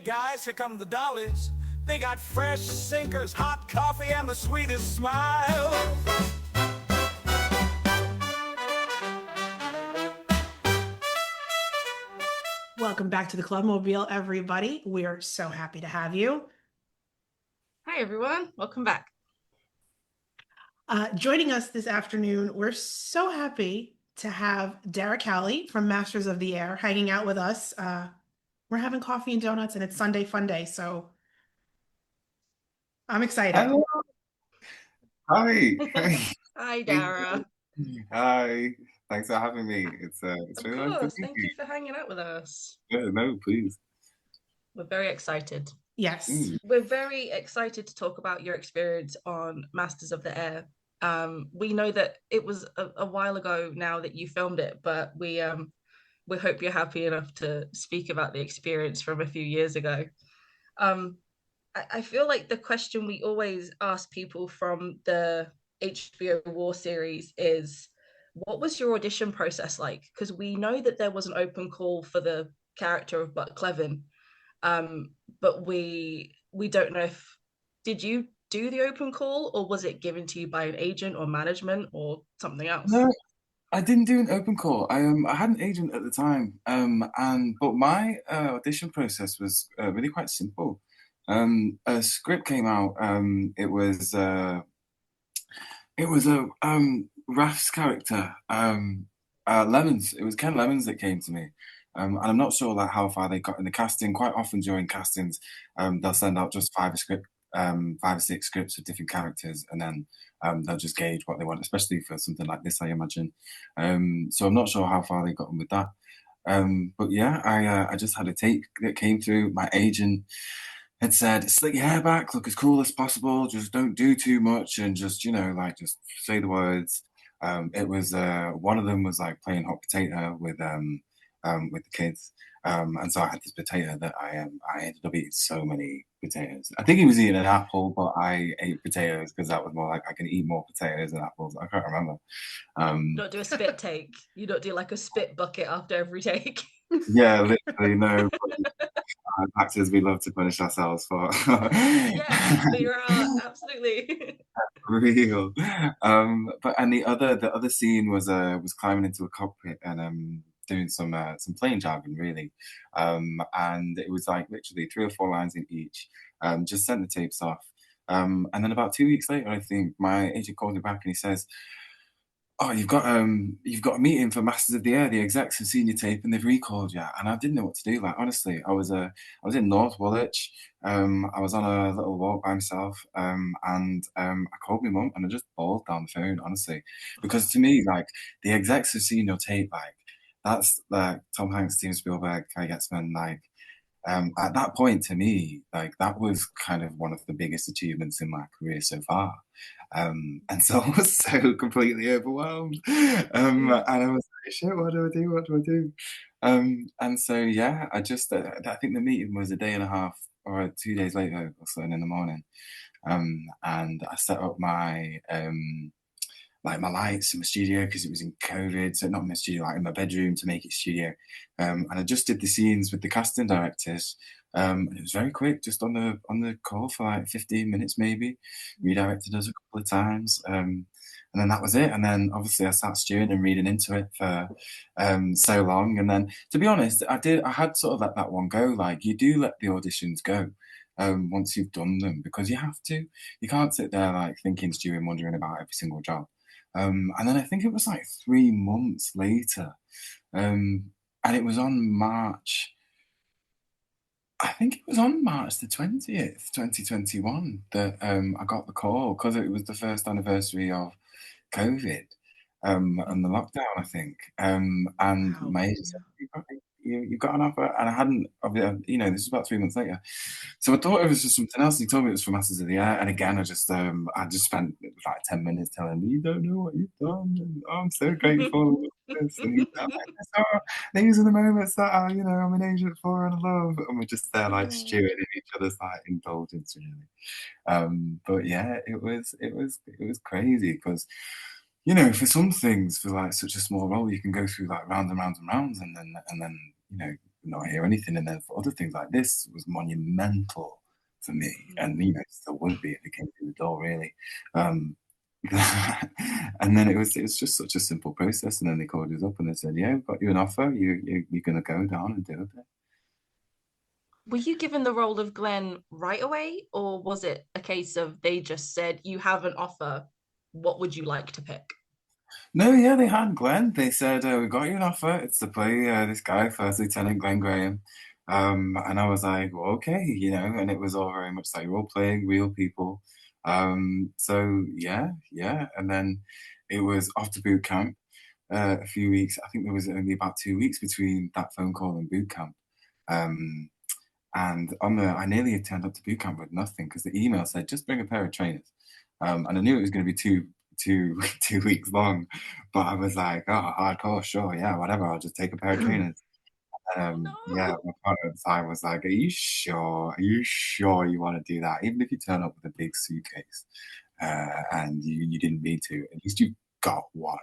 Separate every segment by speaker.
Speaker 1: guys, here come the dollies. They got fresh sinkers, hot coffee, and the sweetest smile.
Speaker 2: Welcome back to the Clubmobile, everybody. We are so happy to have you.
Speaker 3: Hi, everyone. Welcome back.
Speaker 2: Joining us this afternoon, we're so happy to have Darragh Cowley from Masters of the Air hanging out with us. We're having coffee and donuts, and it's Sunday Fun Day, so I'm excited.
Speaker 4: Hello. Hi.
Speaker 3: Hi, Darragh.
Speaker 4: Hi. Thanks for having me. It's really nice to meet
Speaker 3: Thank you for hanging out with us.
Speaker 4: Yeah, no, please.
Speaker 3: We're very excited.
Speaker 2: Yes.
Speaker 3: We're very excited to talk about your experience on Masters of the Air. We know that it was a while ago now that you filmed it, but we hope you're happy enough to speak about the experience from a few years ago. I feel like the question we always ask people from the HBO War series is, what was your audition process like? Because we know that there was an open call for the character of Buck Clevin, but we don't know if, did you do the open call, or was it given to you by an agent or management or something else?
Speaker 4: No, I didn't do an open call. I had an agent at the time, but my audition process was really quite simple. A script came out. It was a Raph's character, Lemons. It was Ken Lemons that came to me. And I'm not sure like how far they got in the casting. Quite often during castings, they'll send out just 5 or 6 scripts of different characters, and then they'll just gauge what they want, especially for something like this, I imagine. So I'm not sure how far they got on with that. But yeah, I just had a take that came through. My agent had said, slick your hair back, look as cool as possible, just don't do too much, and just, just say the words. It was one of them was like playing hot potato with the kids. And so I had this potato that I ended up eating so many potatoes. I think he was eating an apple, but I ate potatoes because that was more like I can eat more potatoes than apples. I can't remember.
Speaker 3: You don't do a spit take. You don't do like a spit bucket after every take.
Speaker 4: Yeah, literally, no. Actors, we love to punish ourselves for.
Speaker 3: Yes, they are absolutely
Speaker 4: real. But and the other scene was climbing into a cockpit and doing some plane jargon really, and it was like literally 3 or 4 lines in each. Just sent the tapes off, and then about 2 weeks later, I think my agent called me back and he says, "Oh, you've got a meeting for Masters of the Air. The execs have seen your tape and they've recalled you." And I didn't know what to do. Like honestly, I was in North Woolwich. I was on a little walk by myself, and I called my mum and I just bawled down the phone, honestly, because to me, like the execs have seen your tape, like that's like Tom Hanks, Steven Spielberg, Kai Getzman, like. At that point, to me, like that was kind of one of the biggest achievements in my career so far. And so I was so completely overwhelmed. And I was like, shit, what do I do? What do I do? And so, yeah, I think the meeting was a day and a half or 2 days later or something in the morning. And I set up my my lights in my studio because it was in COVID, so not in my studio, like in my bedroom to make it studio. And I just did the scenes with the casting directors. And it was very quick, just on the call for like 15 minutes maybe. Redirected us a couple of times. And then that was it. And then obviously I sat stewing and reading into it for so long. And then to be honest, I had sort of let that one go. Like you do let the auditions go once you've done them, because you have to. You can't sit there like thinking, stewing, wondering about every single job. And then I think it was like 3 months later, and it was on March. I think it was on March the 20th, 2021, that I got the call because it was the first anniversary of COVID and the lockdown, I think. And
Speaker 2: Wow.
Speaker 4: my agent said, you've got an offer, and I hadn't. This was about 3 months later, so I thought it was just something else. He told me it was for Masters of the Air, and again, I just spent like 10 minutes telling him, "You don't know what you've done. And, oh, I'm so grateful." And he's like, "These are the moments that I'm an agent for and I love," and we're just there like stewing in each other's like indulgence, really. But yeah, it was crazy because. For some things, for like such a small role, you can go through like rounds and rounds and rounds, and then not hear anything. And then for other things like this was monumental for me, and you know, it still would be if it came through the door, really. Um, and then it was just such a simple process. And then they called us up and they said, "Yeah, we've got you an offer. You're going to go down and do it."
Speaker 3: Were you given the role of Glenn right away, or was it a case of they just said, you have an offer, what would you like to pick?
Speaker 4: No, yeah, they had Glenn. They said, "We got you an offer. It's to play this guy, First Lieutenant Glenn Graham." And I was like, well, okay, you know, and it was all very much like role playing, real people. So yeah. And then it was off to boot camp. A few weeks. I think there was only about 2 weeks between that phone call and boot camp. Um, and I nearly had turned up to boot camp with nothing because the email said just bring a pair of trainers. And I knew it was going to be two 2 weeks long, but I was like, oh, hardcore, sure, yeah, whatever. I'll just take a pair of trainers. Yeah,
Speaker 3: No.
Speaker 4: my partner at the time was like, "Are you sure? Are you sure you want to do that? Even if you turn up with a big suitcase, and you didn't need to, at least you got one.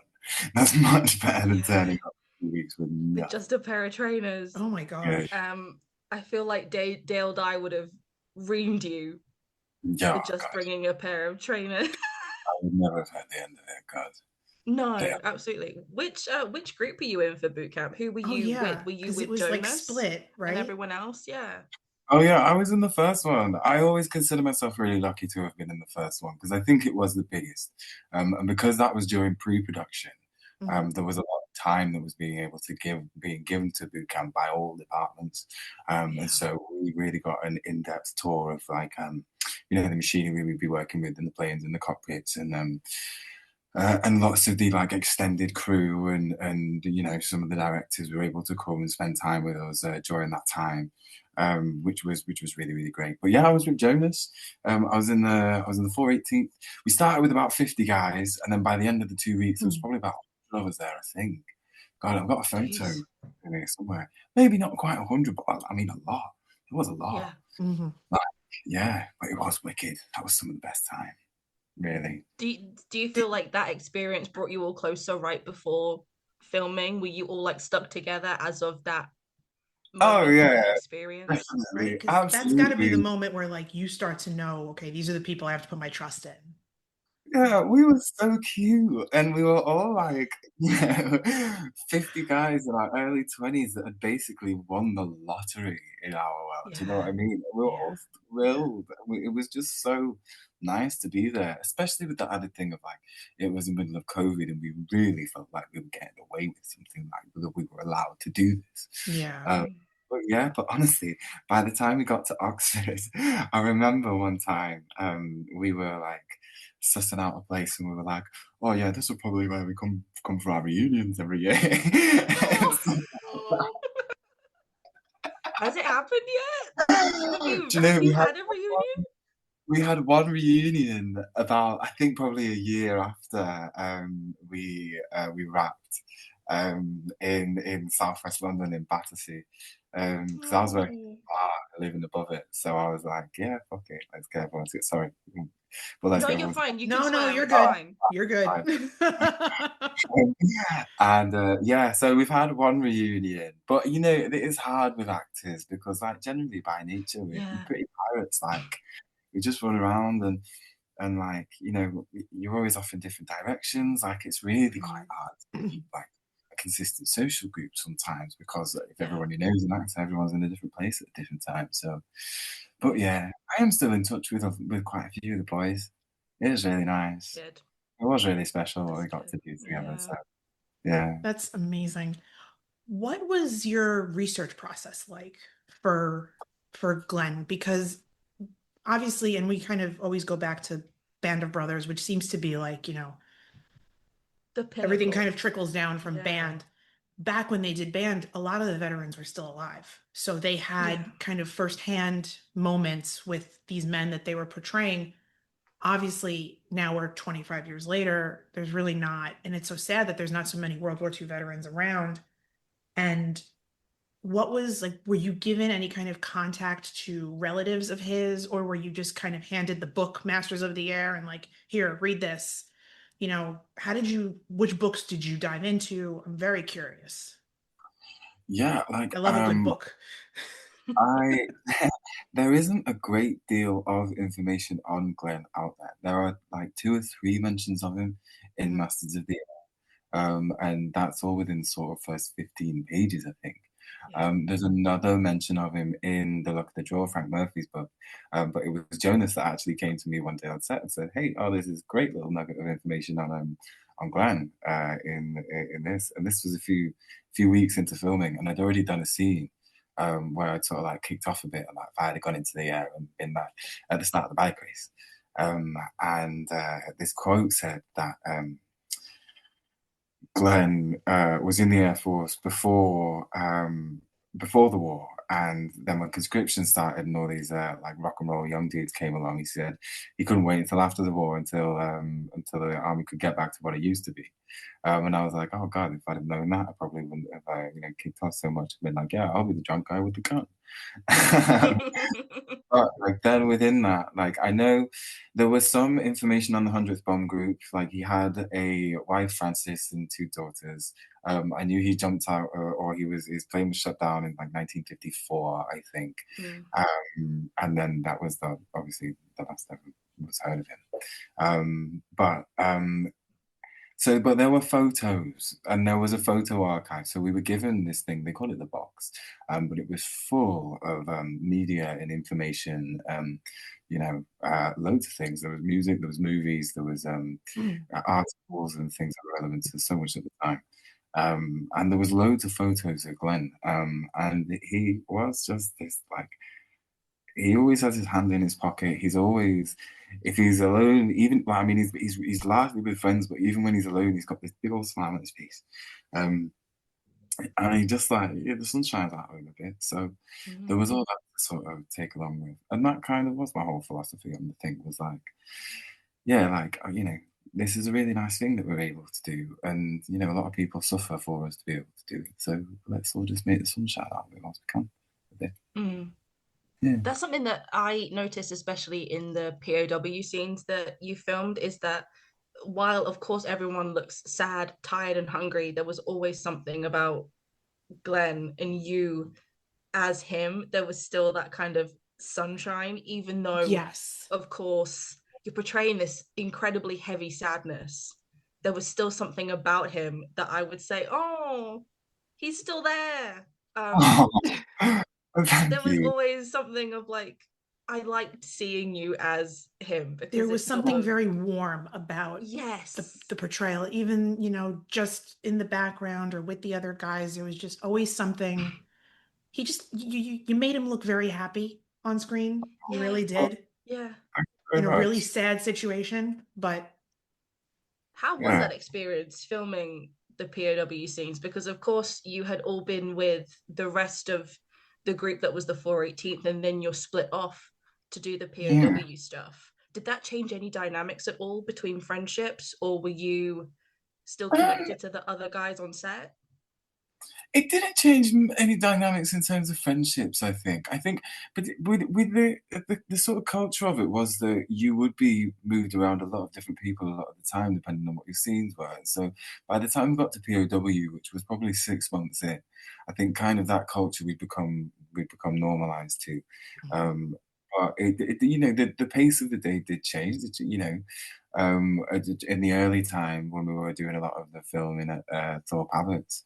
Speaker 4: That's much better than turning up 2 weeks with
Speaker 3: With
Speaker 4: nothing."
Speaker 3: just a pair of trainers.
Speaker 2: Oh my
Speaker 4: Yeah,
Speaker 2: gosh.
Speaker 3: I feel like Dale Dye would have reamed you
Speaker 4: yeah,
Speaker 3: for
Speaker 4: oh,
Speaker 3: just
Speaker 4: God,
Speaker 3: bringing a pair of trainers.
Speaker 4: I would never have heard the end of it. God,
Speaker 3: No,
Speaker 4: damn.
Speaker 3: absolutely. Which group were you in for boot camp? Who were
Speaker 2: Oh
Speaker 3: you with?
Speaker 2: yeah,
Speaker 3: Were you
Speaker 2: because it
Speaker 3: with
Speaker 2: was like
Speaker 3: Jonas
Speaker 2: split,
Speaker 3: and
Speaker 2: right?
Speaker 3: everyone else? Yeah.
Speaker 4: Oh yeah, I was in the first one. I always consider myself really lucky to have been in the first one because I think it was the biggest. And because that was during pre-production,
Speaker 2: Mhm.
Speaker 4: there was a lot of time that was being given to boot camp by all departments.
Speaker 3: Yeah.
Speaker 4: And so we really got an in-depth tour of like you know, the machinery we'd be working with and the planes and the cockpits and lots of the like extended crew and you know, some of the directors were able to come and spend time with us during that time, which was really great. But yeah, I was with Jonas. I was in the 418th. We started with about 50 guys, and then by the end of the 2 weeks, there was
Speaker 2: Hmm.
Speaker 4: probably about 100 of us there, I think. God, I've got a photo
Speaker 3: Jeez.
Speaker 4: in here somewhere. Maybe not quite 100, but I mean a lot. It was a lot.
Speaker 3: Yeah.
Speaker 2: Hmm.
Speaker 4: Like, yeah, but it was wicked. That was some of the best time, really.
Speaker 3: Do you feel like that experience brought you all closer right before filming? Were you all like stuck together as of that
Speaker 4: Oh
Speaker 3: moment of
Speaker 4: yeah,
Speaker 3: that experience?
Speaker 2: Right?
Speaker 4: definitely,
Speaker 2: Because that's got to be the
Speaker 4: absolutely.
Speaker 2: moment where like you start to know, okay, these are the people I have to put my trust in.
Speaker 4: Yeah, we were so cute, and we were all like, you know, 50 guys in our early 20s that had basically won the lottery in our world. Do you know what
Speaker 3: Yeah.
Speaker 4: I mean? We were
Speaker 3: Yeah.
Speaker 4: all thrilled. It was just so nice to be there, especially with the added thing of like, it was the middle of COVID, and we really felt like we were getting away with something, like that we were allowed to do this.
Speaker 2: Yeah.
Speaker 4: Um, but yeah, but honestly, by the time we got to Oxford, I remember one time we were like sussing out a place and we were like, oh yeah, this is probably where we come for our reunions every year. And so-
Speaker 3: Oh. Has it happened yet? Have
Speaker 4: do
Speaker 3: you
Speaker 4: you
Speaker 3: have
Speaker 4: know,
Speaker 3: you had a reunion?
Speaker 4: we had one reunion about, I think, probably a year after we wrapped in Southwest London in Battersea, because I was working
Speaker 3: Oh.
Speaker 4: living above it, so I was like, yeah, fuck it, let's get everyone to sorry, but let's
Speaker 3: No,
Speaker 4: get
Speaker 3: you're
Speaker 4: everyone
Speaker 3: fine. You can
Speaker 2: No, no,
Speaker 3: swear.
Speaker 2: you're
Speaker 3: It's
Speaker 2: good.
Speaker 3: fine.
Speaker 2: You're good.
Speaker 4: and yeah, so we've had one reunion, but you know, it is hard with actors because like generally by nature we're
Speaker 3: Yeah.
Speaker 4: pretty pirates, like we just run around and like, you know, you're always off in different directions. Like it's really quite hard to keep like a consistent social group sometimes because if
Speaker 3: Yeah.
Speaker 4: everyone knows an actor, everyone's in a different place at a different time. So, but yeah, I am still in touch with quite a few of the boys. It is really nice.
Speaker 3: Good.
Speaker 4: It was really special what
Speaker 3: That's
Speaker 4: we got
Speaker 3: good.
Speaker 4: to do together.
Speaker 3: Yeah.
Speaker 4: So yeah.
Speaker 2: That's amazing. What was your research process like for for Glenn? Because obviously, and we kind of always go back to Band of Brothers, which seems to be like, you know,
Speaker 3: The
Speaker 2: everything kind
Speaker 3: pinnacle.
Speaker 2: of trickles down from
Speaker 3: Yeah.
Speaker 2: Band. Back when they did Band, a lot of the veterans were still alive. So they
Speaker 3: Yeah.
Speaker 2: had kind of firsthand moments with these men that they were portraying. Obviously, now we're 25 years later, there's really not, and it's so sad that there's not so many World War II veterans around. And what was like, were you given any kind of contact to relatives of his, or were you just kind of handed the book Masters of the Air and like, here, read this? You know, how did you, which books did you dive into? I'm very curious.
Speaker 4: Yeah, like
Speaker 2: I love a good book.
Speaker 4: I there isn't a great deal of information on Glenn out there. There are like two or three mentions of him in
Speaker 2: Mhm.
Speaker 4: Masters of the and that's all within sort of first 15 pages, I think.
Speaker 3: Yeah.
Speaker 4: There's another mention of him in The Luck of the Draw, Frank Murphy's book, but it was Jonas that actually came to me one day on set and said, "Hey, oh, there's this great little nugget of information on Glenn in this," and this was a few weeks into filming, and I'd already done a scene. Where I'd sort of like kicked off a bit and like fired a gun into the air and been back at the start of the bike race. And this quote said that Glenn was in the Air Force before the war, and then when conscription started and all these like rock and roll young dudes came along, he said he couldn't wait until after the war until the army could get back to what it used to be. And I was like, oh God, if I'd have known that, I probably wouldn't have kicked off so much and been like, yeah, I'll be the drunk guy with the gun. But like then within that, like I know there was some information on the 100th Bomb Group. Like he had a wife, Frances, and two daughters. I knew he jumped out, or his plane was shut down in like 1954, I think.
Speaker 3: Mm.
Speaker 4: And then that was obviously the last ever was heard of him. But there were photos and there was a photo archive. So we were given this thing, they call it the box, but it was full of media and information, loads of things. There was music, there was movies, there was
Speaker 2: Mm.
Speaker 4: articles and things that were relevant to so much at the time. And there was loads of photos of Glenn. And he was just this like, he always has his hand in his pocket. He's always, if he's alone, even well, I mean, he's largely with friends, but even when he's alone, he's got this big old smile on his face, um, and he just like the sun shines out of him a bit. So there was all that to sort of take along with, and that kind of was my whole philosophy on the thing. Was like, yeah, like this is a really nice thing that we're able to do, and a lot of people suffer for us to be able to do it. So let's all just make the sun shine out of it whilst we can. A bit.
Speaker 3: Mm.
Speaker 4: Yeah.
Speaker 3: That's something that I noticed, especially in the POW scenes that you filmed, is that while of course everyone looks sad, tired, and hungry, there was always something about Glenn and you as him. There was still that kind of sunshine, even though,
Speaker 2: Yes.
Speaker 3: of course, you're portraying this incredibly heavy sadness. There was still something about him that I would say, oh, he's still there.
Speaker 4: Oh,
Speaker 3: There
Speaker 4: thank
Speaker 3: was
Speaker 4: you.
Speaker 3: always something of like, I liked seeing you as him
Speaker 2: There
Speaker 3: because
Speaker 2: was
Speaker 3: it sort
Speaker 2: something
Speaker 3: of,
Speaker 2: very warm about
Speaker 3: yes,
Speaker 2: the portrayal, even, just in the background or with the other guys. There was just always something. He just, you made him look very happy on screen. You
Speaker 3: yeah,
Speaker 2: really
Speaker 4: Oh,
Speaker 2: did,
Speaker 3: yeah.
Speaker 4: thank you
Speaker 2: in
Speaker 4: very
Speaker 2: a really
Speaker 4: much.
Speaker 2: sad situation. But
Speaker 3: How was
Speaker 4: Yeah.
Speaker 3: that experience filming the POW scenes? Because of course you had all been with the rest of the group that was the 418th, and then you're split off to do the
Speaker 4: Yeah.
Speaker 3: POW stuff. Did that change any dynamics at all between friendships, or were you still
Speaker 4: Um,
Speaker 3: connected to the other guys on set?
Speaker 4: it didn't change any dynamics in terms of friendships, I think. But with the sort of culture of it was that you would be moved around a lot of different people a lot of the time, depending on what your scenes were. So by the time we got to POW, which was probably 6 months in, I think kind of that culture we'd become normalized to. Um, but the pace of the day did change. In the early time when we were doing a lot of the filming at Thorpe Abbotts,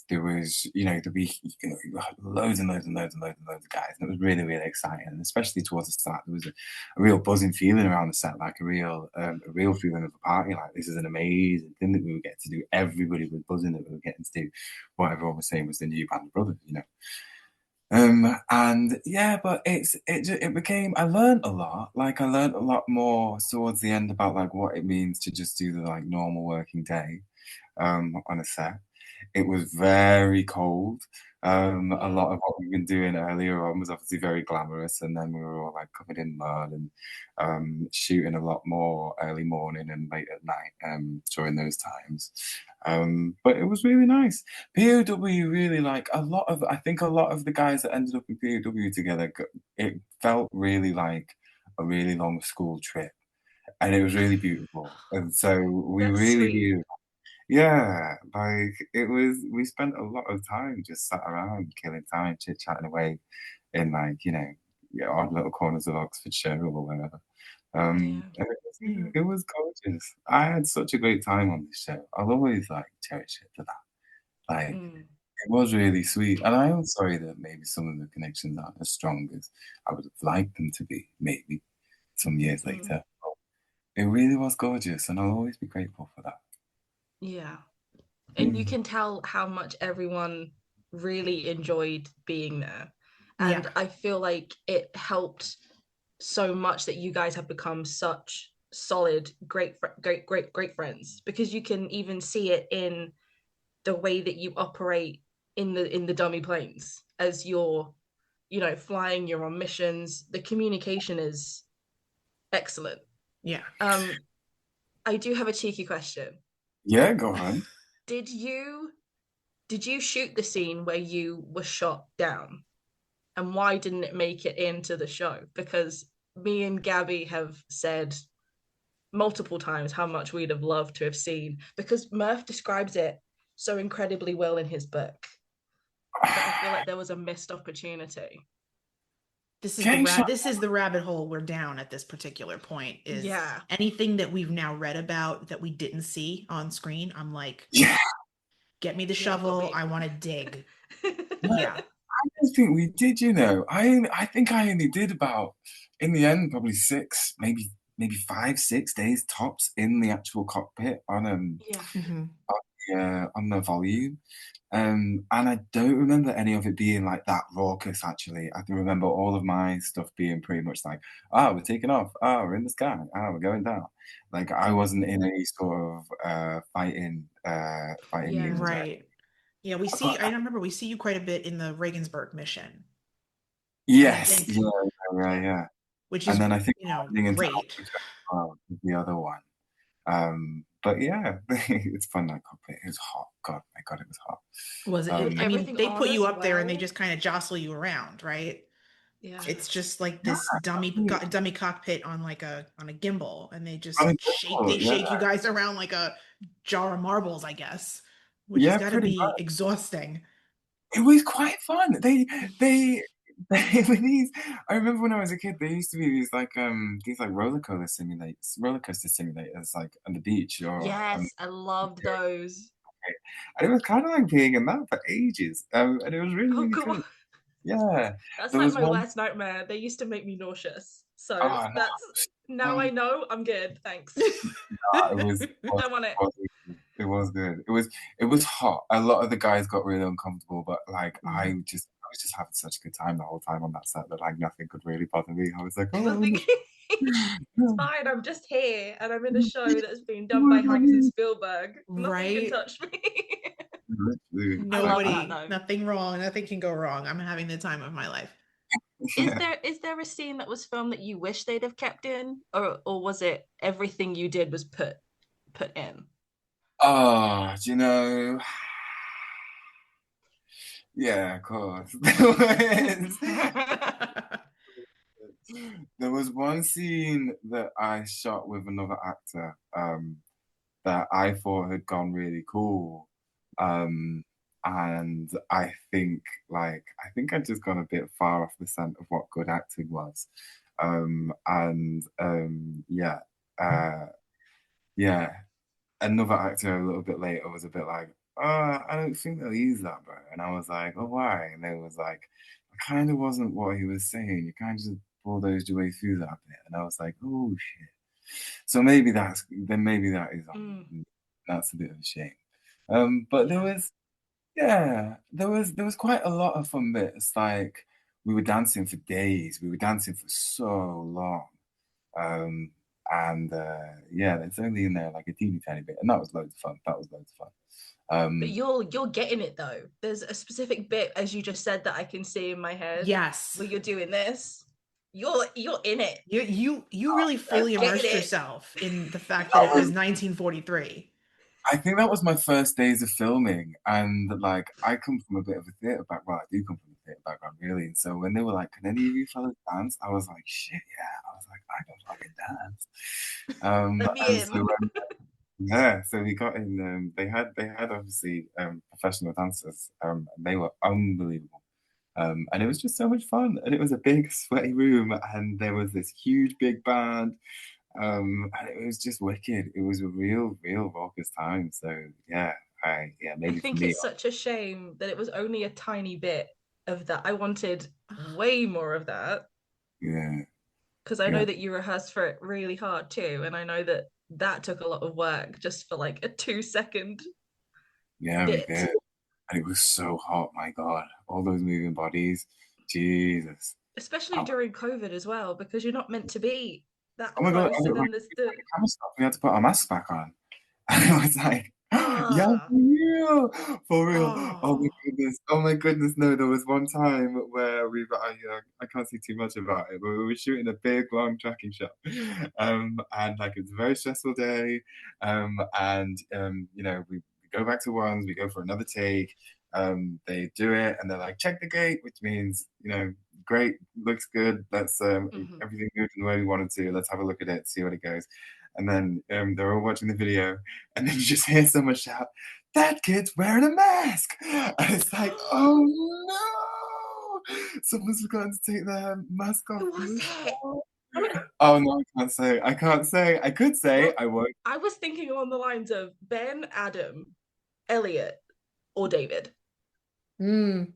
Speaker 4: there was, there'd be loads and loads and loads and loads and loads of guys, and it was really, really exciting. And especially towards the start, there was a real buzzing feeling around the set, like a real feeling of a party. Like this is an amazing thing that we were getting to do. Everybody was buzzing that we were getting to do what everyone was saying was the new Band of Brothers. And yeah, but it became, I learned a lot. Like I learned a lot more towards the end about like what it means to just do the like normal working day on a set. It was very cold. A lot of what we've been doing earlier on was obviously very glamorous, and then we were all like covered in mud and shooting a lot more early morning and late at night during those times. But it was really nice. POW really like I think a lot of the guys that ended up in POW together, it felt really like a really long school trip, and it was really beautiful. And so we
Speaker 3: That's
Speaker 4: really,
Speaker 3: sweet.
Speaker 4: really Yeah, like it was. We spent a lot of time just sat around, killing time, chit chatting away in like yeah, odd little corners of Oxfordshire or wherever.
Speaker 3: Yeah.
Speaker 4: And
Speaker 2: Mhm.
Speaker 4: it was gorgeous. I had such a great time on this show. I'll always like cherish it for that. Like
Speaker 3: Mm,
Speaker 4: it was really sweet, and I am sorry that maybe some of the connections aren't as strong as I would have liked them to be. Maybe some years
Speaker 3: mm,
Speaker 4: later, it really was gorgeous, and I'll always be grateful for that.
Speaker 3: yeah. And you
Speaker 4: Mm.
Speaker 3: can tell how much everyone really enjoyed being there.
Speaker 2: Yeah.
Speaker 3: And I feel like it helped so much that you guys have become such solid, great friends, because you can even see it in the way that you operate in the dummy planes as you're, flying, you're on missions. The communication is excellent.
Speaker 2: Yeah.
Speaker 3: Um, I do have a cheeky question.
Speaker 4: Yeah, go on.
Speaker 3: Did you did you shoot the scene where you were shot down? And why didn't it make it into the show? Because me and Gabby have said multiple times how much we'd have loved to have seen, because Murph describes it so incredibly well in his book that I feel like there was a missed opportunity.
Speaker 4: Getting shot.
Speaker 2: This is the rabbit hole we're down at this particular point is
Speaker 3: Yeah.
Speaker 2: anything that we've now read about that we didn't see on screen. I'm like,
Speaker 4: Yeah,
Speaker 2: get me the
Speaker 3: Yeah, got
Speaker 2: shovel.
Speaker 3: me.
Speaker 2: I want to dig.
Speaker 4: I
Speaker 2: Yeah.
Speaker 4: don't think we did. I think I only did about in the end probably six, maybe 5, 6 days tops in the actual cockpit
Speaker 3: Yeah.
Speaker 2: Hmm.
Speaker 4: on the volume. And I don't remember any of it being like that raucous, actually. I can remember all of my stuff being pretty much like, we're taking off. We're in the sky. We're going down. Like, I wasn't in any sort of fighting
Speaker 3: Yeah.
Speaker 4: units, right?
Speaker 2: Right. Yeah.
Speaker 4: But
Speaker 2: I remember we see you quite a bit in the Regensburg mission. And I
Speaker 4: yes,
Speaker 2: think,
Speaker 3: Yeah.
Speaker 4: yeah.
Speaker 2: which
Speaker 4: And
Speaker 2: is,
Speaker 4: then I think landing into
Speaker 2: great.
Speaker 4: Africa as well is the other one. But yeah, it's fun that cockpit. It was hot. God, my God, it was hot.
Speaker 3: With
Speaker 2: I mean,
Speaker 3: everything
Speaker 2: they
Speaker 3: on
Speaker 2: put you
Speaker 3: as
Speaker 2: up there and they
Speaker 3: well.
Speaker 2: just kind of jostle you around, right?
Speaker 3: Yeah.
Speaker 2: It's just like
Speaker 4: Yeah,
Speaker 2: this dummy cockpit on like a gimbal, and they
Speaker 4: I mean,
Speaker 2: just
Speaker 4: cool, yeah,
Speaker 2: shake you guys around like a jar of marbles, I guess, which has
Speaker 4: yeah,
Speaker 2: got to
Speaker 4: pretty
Speaker 2: be
Speaker 4: much.
Speaker 2: exhausting.
Speaker 4: It was quite fun. They were these. I remember when I was a kid, there used to be these like roller coaster simulators like on the beach or
Speaker 3: Yes, I loved those.
Speaker 4: and it was kind of like being in that for ages. And it was really
Speaker 3: Oh
Speaker 4: really
Speaker 3: god.
Speaker 4: good. Yeah,
Speaker 3: That's
Speaker 4: there
Speaker 3: like
Speaker 4: was
Speaker 3: my
Speaker 4: one.
Speaker 3: worst nightmare. They used to make me nauseous. So
Speaker 4: Oh
Speaker 3: that's now
Speaker 4: no,
Speaker 3: I know I'm good. Thanks.
Speaker 4: it was
Speaker 3: Don't want it.
Speaker 4: it was good. It was hot. A lot of the guys got really uncomfortable, but like
Speaker 2: Mm.
Speaker 4: I was just having such a good time the whole time on that set that like nothing could really bother me. I was like, oh,
Speaker 3: Nothing. It's
Speaker 4: no,
Speaker 3: fine. I'm just here and I'm in a show
Speaker 4: it
Speaker 3: that's being done by
Speaker 4: was
Speaker 3: Hanks and Spielberg. Nothing can
Speaker 2: Right?
Speaker 3: touch me.
Speaker 4: literally
Speaker 3: I love that
Speaker 2: Nobody,
Speaker 3: though.
Speaker 2: nothing wrong, nothing can go wrong. I'm having the time of my life.
Speaker 3: Is
Speaker 4: yeah.
Speaker 3: there a scene that was filmed that you wish they'd have kept in, or was it everything you did was put in?
Speaker 4: Oh, do you know? Yeah, of course. There was one scene that I shot with another actor that I thought had gone really cool. Um, and I think I'd just gone a bit far off the scent of what good acting was. Yeah, uh, yeah. Another actor a little bit later was a bit like, I don't think they'll use that, bro. And I was like, oh, why? And they was like, it kind of wasn't what he was saying. You kind of just bulldozed your way through that bit. And I was like, oh shit. So maybe that is
Speaker 3: Mm,
Speaker 4: on. That's a bit of a shame. But
Speaker 3: yeah.
Speaker 4: there was quite a lot of fun bits. Like we were dancing for days. We were dancing for so long. Um, yeah, there's only in there like a teeny tiny bit, and that was loads of fun. That was loads of fun.
Speaker 3: But
Speaker 4: Um,
Speaker 3: you're getting it though. There's a specific bit, as you just said, that I can see in my head
Speaker 2: Yes.
Speaker 3: where you're doing this. You're in it.
Speaker 2: You really
Speaker 3: You're
Speaker 2: fully
Speaker 3: getting
Speaker 2: immersed
Speaker 3: it.
Speaker 2: yourself in the fact that
Speaker 4: that
Speaker 2: it was
Speaker 4: was
Speaker 2: 1943.
Speaker 4: I think that was my first days of filming, and like I come from a bit of a theatre background. I do come from a theatre background, really. And so when they were like, "Can any of you fellas dance?" I was like, "Shit, yeah!" I was like, "I can fucking dance."
Speaker 3: Let me
Speaker 4: And
Speaker 3: in.
Speaker 4: Yeah, so we got in. They had obviously professional dancers, and they were unbelievable. And it was just so much fun. And it was a big sweaty room, and there was this huge big band, and it was just wicked. It was a real raucous time. So yeah,
Speaker 3: I
Speaker 4: maybe for
Speaker 3: think
Speaker 4: me,
Speaker 3: it's such a shame that it was only a tiny bit of that. I wanted way more of that
Speaker 4: yeah,
Speaker 3: because I know
Speaker 4: yeah,
Speaker 3: that you rehearsed for it really hard too, and I know that that took a lot of work just for like a 2 second
Speaker 4: yeah, we
Speaker 3: bit,
Speaker 4: did. And it was so hot. My God, all those moving bodies, Jesus.
Speaker 3: especially
Speaker 4: I,
Speaker 3: during COVID as well, because you're not meant to be that
Speaker 4: oh my God,
Speaker 3: close, and
Speaker 4: when
Speaker 3: then there's
Speaker 4: the
Speaker 3: the
Speaker 4: camera stopped, we had to put our masks back on. And I was like, yeah,
Speaker 3: ah
Speaker 4: for real, for real.
Speaker 2: Oh,
Speaker 4: Oh my goodness. No, there was one time where I can't say too much about it, but we were shooting a big long tracking shot, and like it's a very stressful day, and we go back to ones, we go for another take, they do it, and they're like, check the gate, which means great, looks good. Let's
Speaker 3: mhm.
Speaker 4: everything moved in the way we wanted to. Let's have a look at it, see what it goes. And then they're all watching the video, and then you just hear someone shout, "That kid's wearing a mask!" And it's like, oh no, someone's forgotten to take their mask off
Speaker 3: Who
Speaker 4: in
Speaker 3: was
Speaker 4: the
Speaker 3: it?
Speaker 4: shot. Oh no, I can't say. I can't say. I could say.
Speaker 3: Well,
Speaker 4: I won't.
Speaker 3: I was thinking along the lines of Ben, Adam, Elliot, or David.
Speaker 2: mm.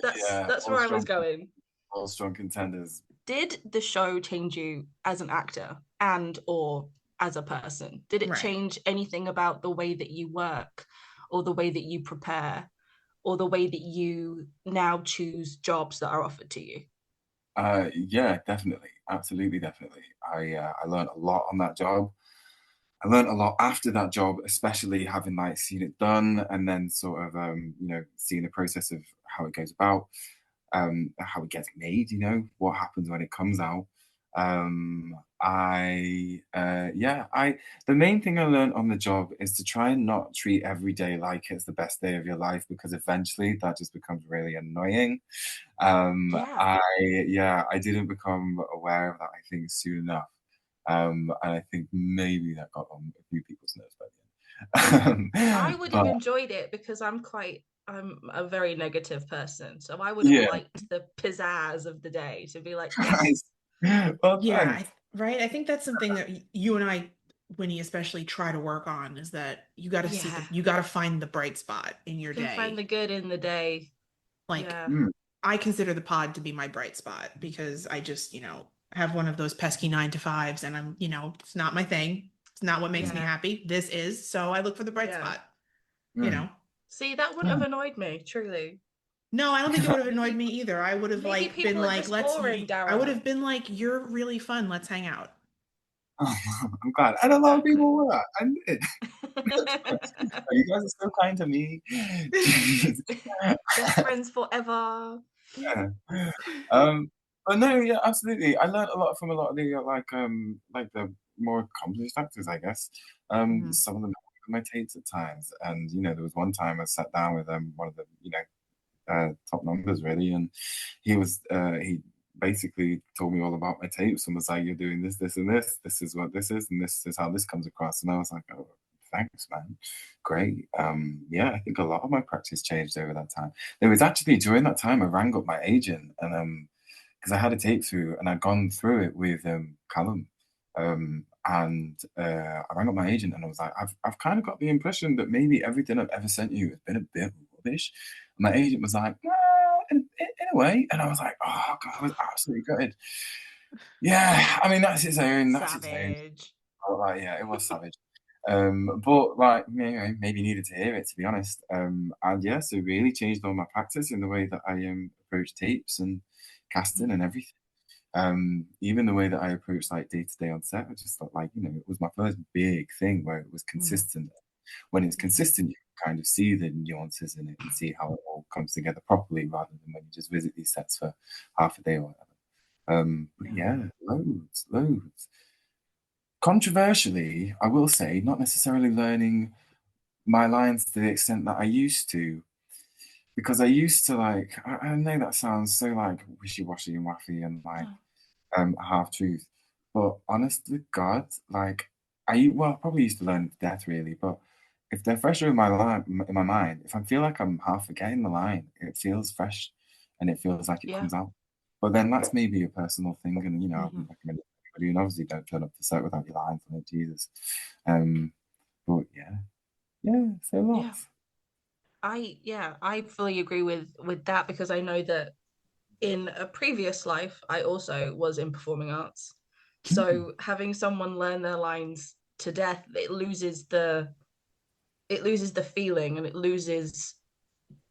Speaker 3: That's
Speaker 4: Yeah,
Speaker 3: that's where I was going.
Speaker 4: all strong contenders.
Speaker 3: Did the show change you as an actor and or as a person? Did it
Speaker 2: Right.
Speaker 3: change anything about the way that you work or the way that you prepare or the way that you now choose jobs that are offered to you?
Speaker 4: Yeah, definitely, absolutely, definitely. I learned a lot on that job. I learned a lot after that job, especially having like seen it done and then sort of seeing the process of how it goes about, how it gets made, what happens when it comes out. I the main thing I learned on the job is to try and not treat every day like it's the best day of your life because eventually that just becomes really annoying.
Speaker 3: Yeah.
Speaker 4: I didn't become aware of that, I think, soon enough. And I think maybe that got on a few people's nerves by the end.
Speaker 3: I would have
Speaker 4: But
Speaker 3: enjoyed it because I'm a very negative person. So I would have
Speaker 4: yeah,
Speaker 3: liked the pizzazz of the day to be like, yes,
Speaker 4: nice. Well,
Speaker 2: Yeah,
Speaker 4: thanks.
Speaker 2: right. I think that's something that you and I, Winnie, especially try to work on is that
Speaker 3: yeah,
Speaker 2: you got to find the bright spot in
Speaker 3: you
Speaker 2: your
Speaker 3: can find the
Speaker 2: day.
Speaker 3: good in the day.
Speaker 2: Like,
Speaker 3: Yeah.
Speaker 4: Mm,
Speaker 2: I consider the pod to be my bright spot because I just, have one of those pesky 9 to 5s and it's not my thing. It's not what makes me
Speaker 3: Yeah.
Speaker 2: happy. This is. So I look for the bright
Speaker 3: Yeah.
Speaker 2: spot, you
Speaker 4: mm,
Speaker 2: know.
Speaker 3: See, that wouldn't have annoyed me, truly.
Speaker 2: No, I don't think it would have annoyed
Speaker 3: Maybe
Speaker 2: me either. I would have
Speaker 3: maybe
Speaker 2: like been
Speaker 3: people are
Speaker 2: like,
Speaker 3: just boring,
Speaker 2: I would
Speaker 3: Darragh.
Speaker 2: have been like, you're really fun. Let's hang out.
Speaker 4: I'm glad. And a lot of
Speaker 3: Exactly.
Speaker 4: people were. I did. You guys are so kind to me. Jeez.
Speaker 3: Best friends forever.
Speaker 4: Yeah. Um, but no, yeah, absolutely. I learned a lot from a lot of the like the more accomplished actors, I guess.
Speaker 2: Mhm.
Speaker 4: Some of them my tapes at times, and there was one time I sat down with one of the top numbers really, and he basically told me all about my tapes and was like, "You're doing this, this, and this. This is what this is, and this is how this comes across." And I was like, "Oh, thanks, man. Great." Yeah, I think a lot of my practice changed over that time. There was actually during that time I rang up my agent and because I had a tape through and I'd gone through it with Callum. And I rang up my agent and I was like, I've kind of got the impression that maybe everything I've ever sent you has been a bit rubbish. And my agent was like, well, in a way. And I was like, oh God, I was absolutely gutted. Yeah, I mean that's its own.
Speaker 3: Savage.
Speaker 4: But, like, yeah, it was savage. But like, maybe needed to hear it to be honest. And yeah, so really changed all my practice in the way that I approach tapes and casting and
Speaker 3: Mhm.
Speaker 4: everything. Even the way that I approach like day to day on set, I just thought like, it was my first big thing where it was
Speaker 3: Mhm.
Speaker 4: consistent. When it's
Speaker 3: Yeah.
Speaker 4: consistent, you can kind of see the nuances in it and see how it all comes together properly rather than when you just visit these sets for half a day or whatever. But
Speaker 3: Yeah.
Speaker 4: yeah, loads. Controversially, I will say, not necessarily learning my lines to the extent that I used to, because I used to like, I know that sounds so like wishy-washy and waffy and like
Speaker 3: Oh.
Speaker 4: half truth. But honest to God, like I probably used to learn to death really, but if they're fresher in my in my mind, if I feel like I'm half forgetting the line, it feels fresh and it feels like it
Speaker 3: Yeah.
Speaker 4: comes out. But then that's maybe a personal thing, and I
Speaker 3: Hmm.
Speaker 4: wouldn't recommend it to anybody. And obviously, don't turn up to set without your lines on it, Jesus. Um, but yeah, yeah, so
Speaker 3: Yeah.
Speaker 4: lots.
Speaker 3: I fully agree with that because I know that in a previous life, I also was in performing arts.
Speaker 4: Mm.
Speaker 3: So having someone learn their lines to death, it loses the feeling and it loses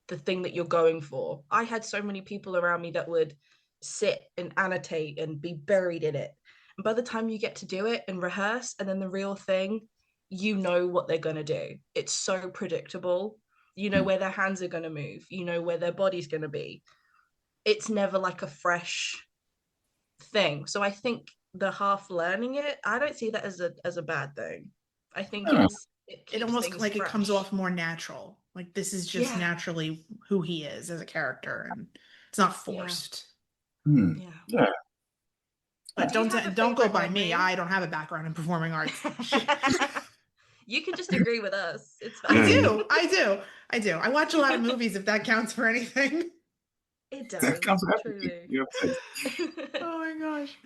Speaker 3: the thing that you're going for. I had so many people around me that would sit and annotate and be buried in it. And by the time you get to do it and rehearse and then the real thing, you know what they're going to do. It's so predictable. You know
Speaker 4: Mm.
Speaker 3: where their hands are going to move, you know where their body's going to be. It's never like a fresh thing. So I think the half learning it, I don't see that as a bad thing. I think
Speaker 4: Oh,
Speaker 3: it
Speaker 2: It
Speaker 3: keeps
Speaker 2: almost
Speaker 3: things
Speaker 2: like it comes
Speaker 3: fresh.
Speaker 2: off more natural. Like this is just
Speaker 3: Yeah,
Speaker 2: naturally who he is as a character, and it's not
Speaker 3: yeah,
Speaker 2: forced.
Speaker 4: mm.
Speaker 3: yeah.
Speaker 4: Yeah.
Speaker 2: But
Speaker 3: Do you have a
Speaker 2: don't go
Speaker 3: favorite
Speaker 2: by me.
Speaker 3: memory?
Speaker 2: I don't have a background in performing arts.
Speaker 3: You can just agree with us. It's
Speaker 2: I
Speaker 4: Yeah,
Speaker 3: fine.
Speaker 4: yeah.
Speaker 2: do. I do. I do. I watch a lot of movies if that counts for anything.
Speaker 3: It
Speaker 4: That counts
Speaker 3: does,
Speaker 4: for everything.
Speaker 3: truly.
Speaker 4: You know,
Speaker 2: Oh my gosh.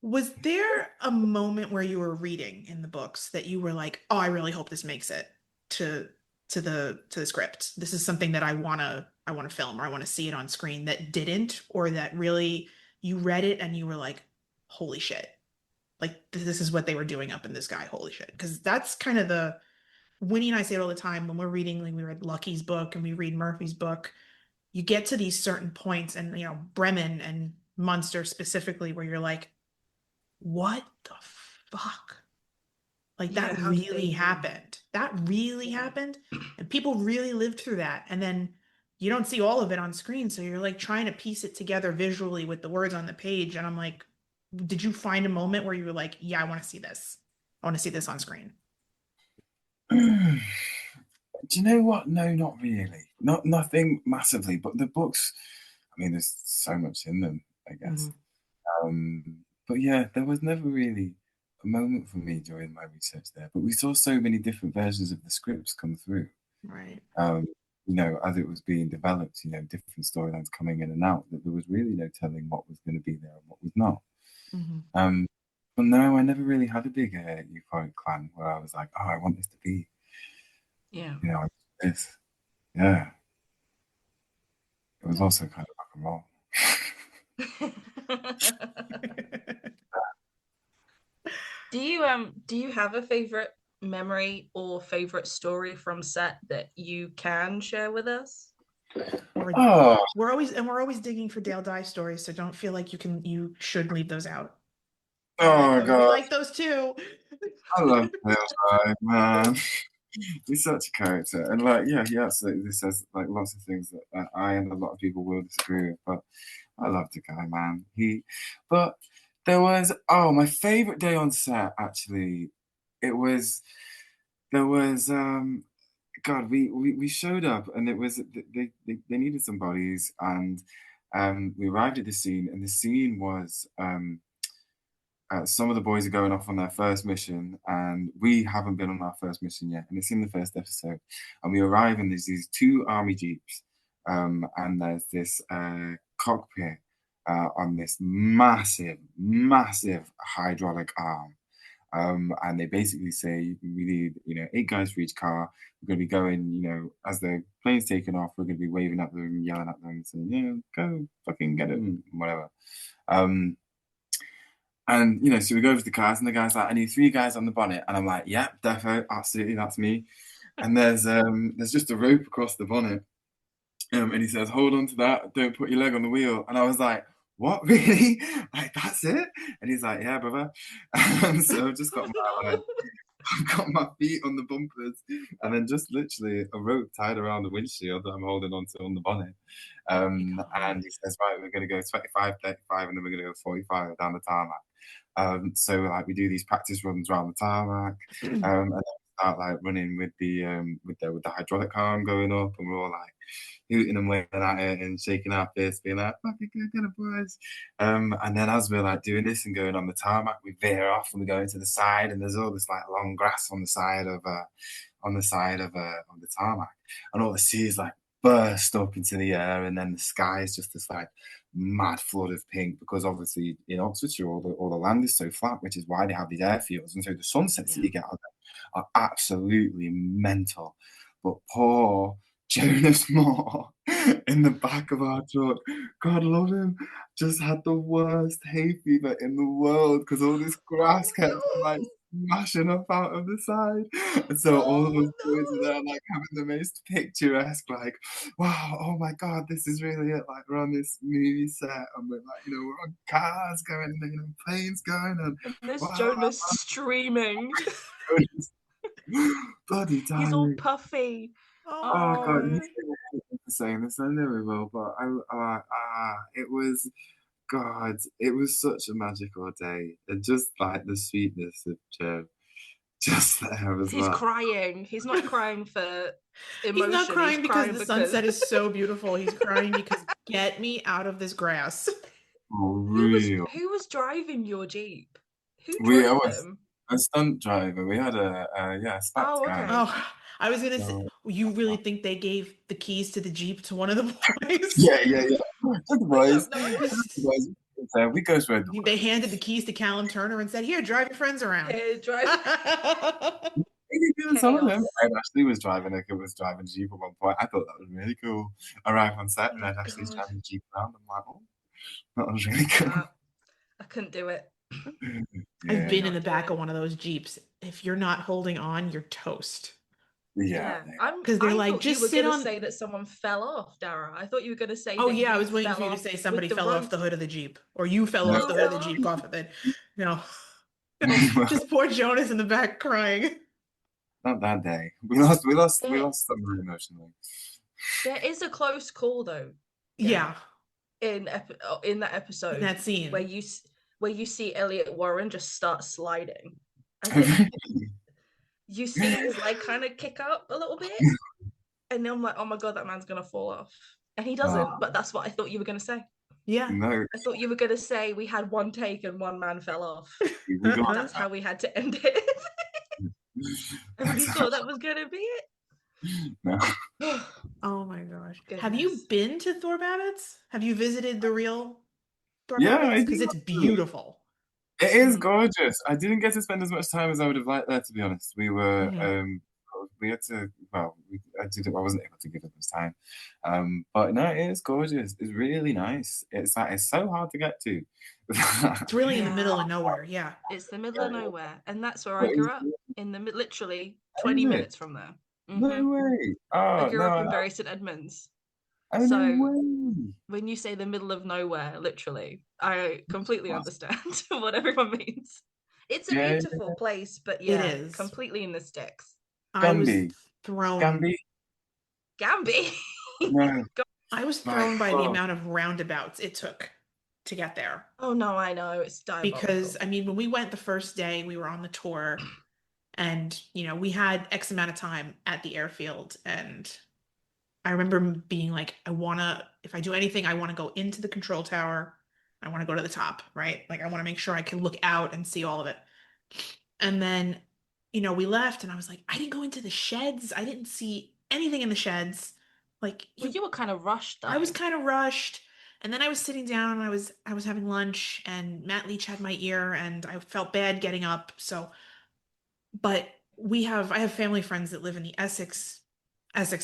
Speaker 2: Was there a moment where you were reading in the books that you were like, "Oh, I really hope this makes it to to the script. This is something that I want to film or I want to see it on screen," that didn't, or that really you read it and you were like, "Holy shit. Like this is what they were doing up in this guy. Holy shit." Because that's kind of the Winnie and I say it all the time when we're reading, like we read Lucky's book and we read Murphy's book, you get to these certain points and Bremen and Munster specifically where you're like, what the fuck? Like that
Speaker 3: Yeah, how did they
Speaker 2: really
Speaker 3: even?
Speaker 2: happened. That really
Speaker 3: Yeah.
Speaker 2: happened. And people really lived through that. And then you don't see all of it on screen. So you're like trying to piece it together visually with the words on the page. And I'm like, did you find a moment where you were like, yeah, I want to see this. I want to see this on screen.
Speaker 4: do you know what? No, not really. Not nothing massively, but the books, I mean, there's so much in them, I guess.
Speaker 2: Mhm.
Speaker 4: But yeah, there was never really a moment for me during my research there. But we saw so many different versions of the scripts come through.
Speaker 2: Right.
Speaker 4: Um, as it was being developed, different storylines coming in and out, that there was really no telling what was going to be there and what was not.
Speaker 2: Mhm.
Speaker 4: Um, but no, I never really had a big euphoric clan where I was like, oh, I want this to be,
Speaker 3: Yeah.
Speaker 4: this. Yeah, it was also kind of rock and roll.
Speaker 3: Do you have a favorite memory or favorite story from set that you can share with us?
Speaker 2: We're
Speaker 4: Oh,
Speaker 2: we're always digging for Dale Dye stories, so don't feel like you should leave those out. We like
Speaker 4: oh
Speaker 2: those. We
Speaker 4: God,
Speaker 2: like those too.
Speaker 4: I love Bill Nye, man. He's such a character, and like, yeah, he absolutely says like lots of things that I and a lot of people will disagree with, but I love the guy, man. But there was, my favorite day on set actually. It was there was God, we showed up and it was they needed some bodies, and we arrived at the scene, and the scene was some of the boys are going off on their first mission, and we haven't been on our first mission yet, and it's in the first episode. And we arrive, and there's these two army jeeps, and there's this cockpit on this massive, massive hydraulic arm. And they basically say we need, 8 guys for each car. We're going to be going, as the plane's taking off, we're going to be waving at them, yelling at them, saying, go fucking get them, whatever. Um, and so we go over to the cars, and the guy's like, "I need 3 guys on the bonnet," and I'm like, "Yeah, defo, absolutely, that's me." And there's just a rope across the bonnet, and he says, "Hold on to that, don't put your leg on the wheel." And I was like, "What, really? Like that's it?" And he's like, "Yeah, brother." So I've just got my I've got my feet on the bumpers, and then just literally a rope tied around the windshield that I'm holding onto on the bonnet.
Speaker 2: My God.
Speaker 4: And he says, "Right, we're going to go 25, 35, and then we're going to go 45 down the tarmac." So like we do these practice runs around the tarmac, and then we start like running with the hydraulic arm going up, and we're all like hooting and waving at it and shaking our fists, being like, "Fucking good, get it, boys!" And then as we're like doing this and going on the tarmac, we veer off and we go into the side, and there's all this like long grass on the side of the tarmac, and all the sea is like burst up into the air, and then the sky is just this like mad flood of pink, because obviously in Oxfordshire all the land is so flat, which is why they have these airfields, and so the sunsets that you get out there are absolutely mental. But poor Jonas Moore in the back of our truck, God love him, just had the worst hay fever in the world because all this grass kept like smashing up out of the side. And so all of us boys are there like having the most picturesque, like, wow, oh my God, this is really it. Like, we're on this movie set and we're like, we're on cars going and planes going, and
Speaker 3: there's
Speaker 4: wow,
Speaker 3: Jonas streaming.
Speaker 4: bloody
Speaker 3: He's all
Speaker 4: tiring.
Speaker 3: puffy.
Speaker 4: Oh God,
Speaker 3: Oh.
Speaker 4: he's for saying this. I know he will, but it was God. It was such a magical day, and just like the sweetness of Joe, just there as
Speaker 3: He's
Speaker 4: well.
Speaker 3: crying. He's not crying for emotion.
Speaker 2: He's not crying because the
Speaker 3: because
Speaker 2: sunset is so beautiful. He's crying because get me out of this grass.
Speaker 4: For real.
Speaker 3: Who was driving your Jeep? Who
Speaker 4: I
Speaker 3: drove
Speaker 4: was
Speaker 3: him?
Speaker 4: a stunt driver. We had a SPAC
Speaker 3: Oh,
Speaker 4: guy.
Speaker 3: okay.
Speaker 2: Oh, I was gonna say,
Speaker 4: So,
Speaker 2: you really think they gave the keys to the Jeep to one of the boys?
Speaker 4: yeah. Took the boys.
Speaker 3: No.
Speaker 4: Took the boys. So we go straight.
Speaker 2: They handed the keys to Callum Turner and said, "Here, drive your friends around."
Speaker 3: Hey, drive.
Speaker 4: Some of them.
Speaker 3: Chaos.
Speaker 4: I actually was driving Jeep at one point. I thought that was really cool. Arrive on set and
Speaker 3: Oh,
Speaker 4: I'd actually
Speaker 3: God.
Speaker 4: drive the Jeep around. I'm like, oh, that was really cool.
Speaker 3: Nah, I couldn't do it.
Speaker 2: I've been in
Speaker 3: Not
Speaker 2: the back
Speaker 3: do
Speaker 2: of one of those Jeeps. If you're not holding on, you're toast.
Speaker 4: Yeah.
Speaker 2: Because they're
Speaker 3: I
Speaker 2: like,
Speaker 3: thought
Speaker 2: just
Speaker 3: you were
Speaker 2: sit
Speaker 3: gonna
Speaker 2: on.
Speaker 3: say that someone fell off, Darragh. I thought you were gonna say
Speaker 2: Oh
Speaker 3: that
Speaker 2: yeah, I
Speaker 3: you
Speaker 2: was waiting
Speaker 3: fell
Speaker 2: for you to
Speaker 3: off
Speaker 2: say
Speaker 3: with
Speaker 2: somebody
Speaker 3: the
Speaker 2: fell off
Speaker 3: rope.
Speaker 2: the hood of the Jeep, or you fell
Speaker 4: No.
Speaker 2: off the hood of the Jeep, God forbid. No,
Speaker 4: Not
Speaker 2: just poor Jonas in the back crying.
Speaker 4: that day. We lost someone emotionally.
Speaker 3: There is a close call though.
Speaker 2: Yeah,
Speaker 3: In that episode,
Speaker 2: in that scene.
Speaker 3: where you see Elliot Warren just start sliding. I think you see his leg kind of kick up a little bit, and then I'm like, oh my God, that man's gonna fall off, and he doesn't. But that's what I thought you were gonna say.
Speaker 2: Yeah.
Speaker 4: No,
Speaker 3: I thought you were gonna say we had one take and one man fell off.
Speaker 4: we got
Speaker 3: That's how we had to end it. I really
Speaker 4: That's
Speaker 3: thought that was gonna be
Speaker 4: no.
Speaker 3: it.
Speaker 2: Oh my gosh. Have you
Speaker 3: Goodness.
Speaker 2: been to Thorpe Abbotts? Have you visited the real Thorpe
Speaker 4: Yeah,
Speaker 2: Abbotts?
Speaker 4: I
Speaker 2: Because
Speaker 4: do.
Speaker 2: it's beautiful.
Speaker 4: It is gorgeous. I didn't get to spend as much time as I would have liked there, to be honest. We were we had to I wasn't able to give it this time. But no, it is gorgeous. It's really nice. It's so hard to get to.
Speaker 2: It's really in the middle
Speaker 3: Yeah.
Speaker 2: of nowhere. Yeah.
Speaker 3: It's the middle of nowhere, and that's where I grew up. In the literally
Speaker 4: Is
Speaker 3: 20
Speaker 4: it?
Speaker 3: minutes from there.
Speaker 4: No way.
Speaker 3: I
Speaker 4: Oh
Speaker 3: grew up
Speaker 4: no,
Speaker 3: in Bury St Edmunds.
Speaker 4: no
Speaker 3: So
Speaker 4: way.
Speaker 3: when you say the middle of nowhere, literally, I completely understand what everyone means. It's a
Speaker 4: Yeah,
Speaker 3: beautiful place, but
Speaker 2: It
Speaker 3: yeah,
Speaker 2: is.
Speaker 3: completely in the sticks.
Speaker 2: I was
Speaker 4: Gambi.
Speaker 2: thrown.
Speaker 4: Gambi.
Speaker 3: Gamby.
Speaker 4: No.
Speaker 2: I was
Speaker 4: My
Speaker 2: thrown by the
Speaker 4: God.
Speaker 2: amount of roundabouts it took to get there.
Speaker 3: Oh no, I know it's diabolical.
Speaker 2: Because I mean, when we went the first day, we were on the tour, and we had X amount of time at the airfield, and I remember being like, if I do anything, I want to go into the control tower. I want to go to the top, right? Like I want to make sure I can look out and see all of it. And then, we left and I was like, I didn't go into the sheds. I didn't see anything in the sheds. Like
Speaker 3: Well, you were kind of rushed though.
Speaker 2: I was kind of rushed. And then I was sitting down and I was having lunch and Matt Leach had my ear and I felt bad getting up. But I have family friends that live in the Essex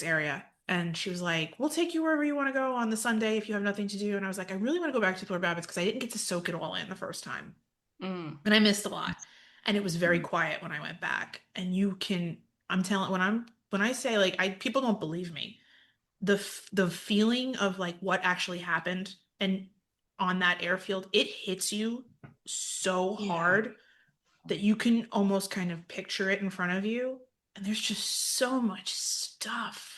Speaker 2: area. And she was like, we'll take you wherever you want to go on the Sunday if you have nothing to do. And I was like, I really want to go back to Thorpe Abbotts because I didn't get to soak it all in the first time. And I missed a lot. And it was very quiet when I went back. And I'm telling, when I say like, people don't believe me. The feeling of like what actually happened and on that airfield, it hits you so hard that you can almost kind of picture it in front of you. And there's just so much stuff.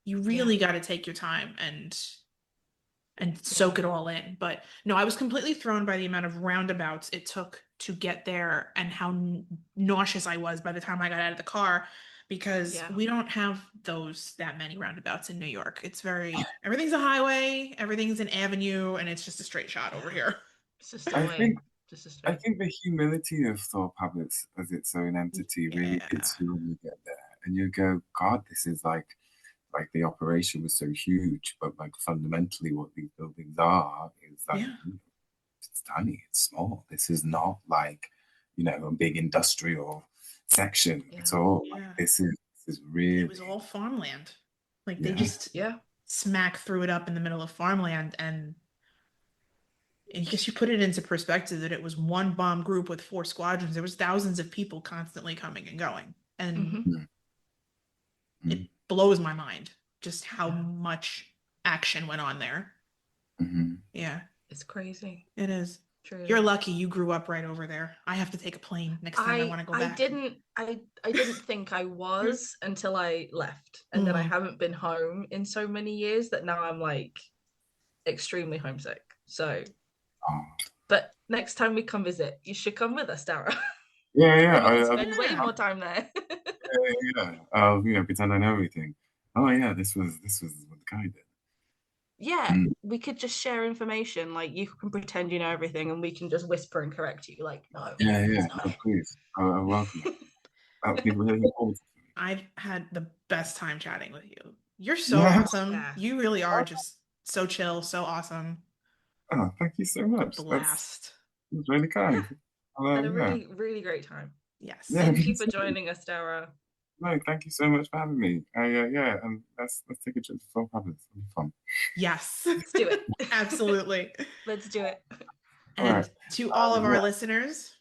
Speaker 2: You really got to take your time and and soak it all in. But no, I was completely thrown by the amount of roundabouts it took to get there and how nauseous I was by the time I got out of the car, because we don't have that many roundabouts in New York. It's everything's a highway, everything's an avenue, and it's just a straight shot over here.
Speaker 3: It's just a
Speaker 4: I
Speaker 3: way.
Speaker 4: think
Speaker 3: Just a
Speaker 4: I
Speaker 3: straight.
Speaker 4: think the humility of Thorpe Abbotts as its own entity really hits you when you get there, and you go, God, this is like the operation was so huge, but like fundamentally, what these buildings are is like it's tiny, it's small. This is not like a big industrial section at all. Like, this is really.
Speaker 2: It was all farmland. Like they
Speaker 4: Yeah.
Speaker 2: just smack threw it up in the middle of farmland, and I guess you put it into perspective that it was one bomb group with 4 squadrons. There was thousands of people constantly coming and going, and it blows my mind just how much action went on there. Yeah,
Speaker 3: it's crazy.
Speaker 2: It is.
Speaker 3: True.
Speaker 2: You're lucky you grew up right over there. I have to take a plane next time I want to go back.
Speaker 3: I didn't think I was until I left, and then I haven't been home in so many years that now I'm like extremely homesick. So, but next time we come visit, you should come with us, Darragh.
Speaker 4: Yeah.
Speaker 3: We can spend way more time there.
Speaker 4: I'll pretend I know everything. Oh yeah, this was what the guy did.
Speaker 3: Yeah, we could just share information. Like you can pretend you know everything, and we can just whisper and correct you. Like, no.
Speaker 4: Yeah. Oh, please, I'm welcome. That would be really important.
Speaker 2: I've had the best time chatting with you. You're so awesome.
Speaker 3: Yeah.
Speaker 2: You really are just so chill, so awesome.
Speaker 4: Oh, thank you so much.
Speaker 2: A blast.
Speaker 4: That's really kind.
Speaker 3: Had a really, really great time.
Speaker 2: Yes.
Speaker 3: Thank you for joining us, Darragh.
Speaker 4: No, thank you so much for having me. Yeah, and let's take a trip to Thorpe Abbotts. It'll be fun.
Speaker 2: Yes.
Speaker 3: Let's do it.
Speaker 2: Absolutely.
Speaker 3: Let's do it.
Speaker 2: And to all of our listeners,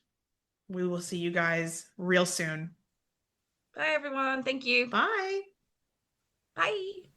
Speaker 2: we will see you guys real soon.
Speaker 3: Bye, everyone. Thank you.
Speaker 2: Bye.
Speaker 3: Bye.